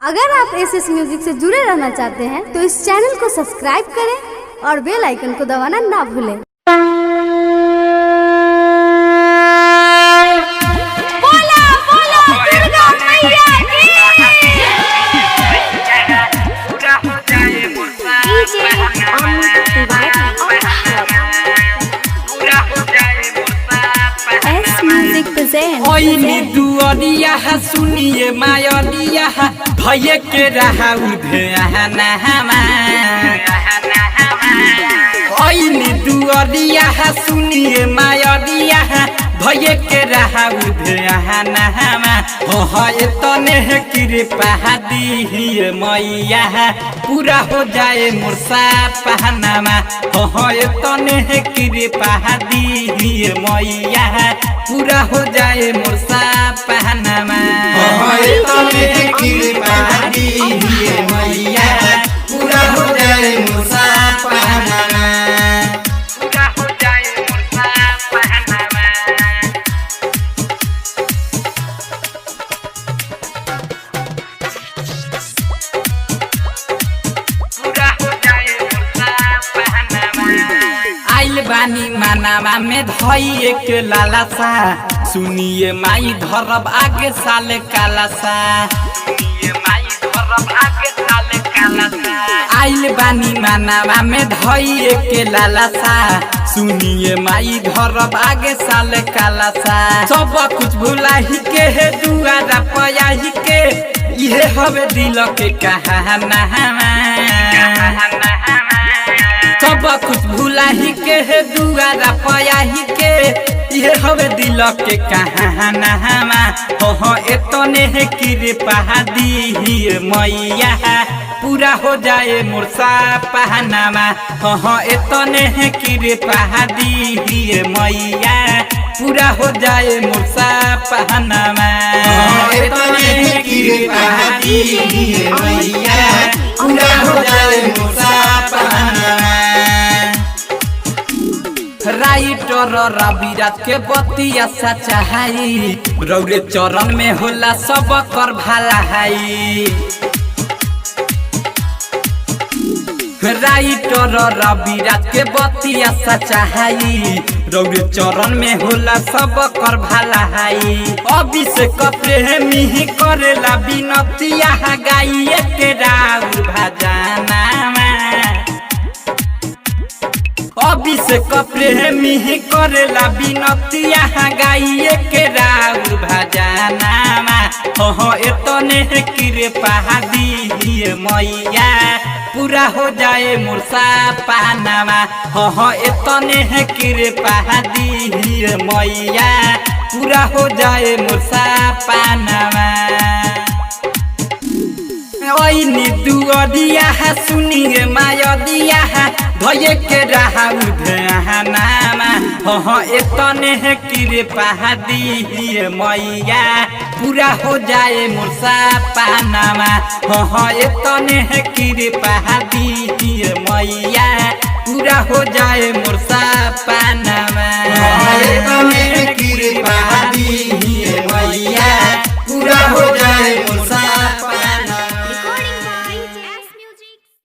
अगर आप SS music से जुड़े रहना चाहते हैं तो इस चैनल को सब्सक्राइब करें और बेल आइकन को दबाना ना भूलें। बोला बोला दुर्गा मैया ओइनी दुअरिया सुनिए मायरिया भये के रहा उधेना हमा ओइनी दुअरिया सुनिए मायरिया भये के रहा उधेना हमा हो तने कृपा दी मैया पूरा हो जाए मुर्सा पहनामा हो तने कृपा दी मैया पूरा हो जाए मुर्सा पहनामा तने कृपा दी मैया पूरा हो जाए मुर्सा पहनामा पूरा हो जाए मुर्सा पहनामा पूरा हो जाए मुर्सा पहनामा आइल बानी मानावा में धइए के लालासा सुनिए माई धरब आगे साले कालासा सुनिए माई धरब आगे साले कालासा आइल बानी मानावा में धइए के लालासा सुनिए माई धरब आगे साले कालासा सब कुछ भुलाही के है दुआरा पयाही के ये हवे दिल के कहाना सब कुछ भुलाही के है दुआरा पयाही के ये हवे दिल के कहाना हो एतने है कृपा दी मैया पूरा हो जाए मुर्सा पहनामा हो एतने है कृपा दी मैया पूरा हो जाए मुर्सा पहनामा एतने है कृपा दी मैया पूरा हो जाए मुर्सा पहनामा राइटर रविराज के बतिया सच्चा है रौरे चरण में होला सब कर भला है राइटर रविराज के बतिया सच्चा है रौरे चरण में होला सब कर भला है अभिषेक प्रेमी करेला विनतिया गाइए के राउर भजना अभिषेक प्रेमी करेला विनतिया गाइए के राउर भजनामा हो एतने कृपा दी मैया पूरा हो जाए मुर्सा पहनामा हो एतने कृपा दी मैया पूरा हो जाए मुर्सा पहनामा ओइनी दुअरिया सुनिए मायरिया भये के रहा उधेनामा हो एतने कृपा दी मैया पूरा हो जाए मुर्सा पहनामा हो एतने कृपा दी मैया पूरा हो जाए मुर्सा पहनामा।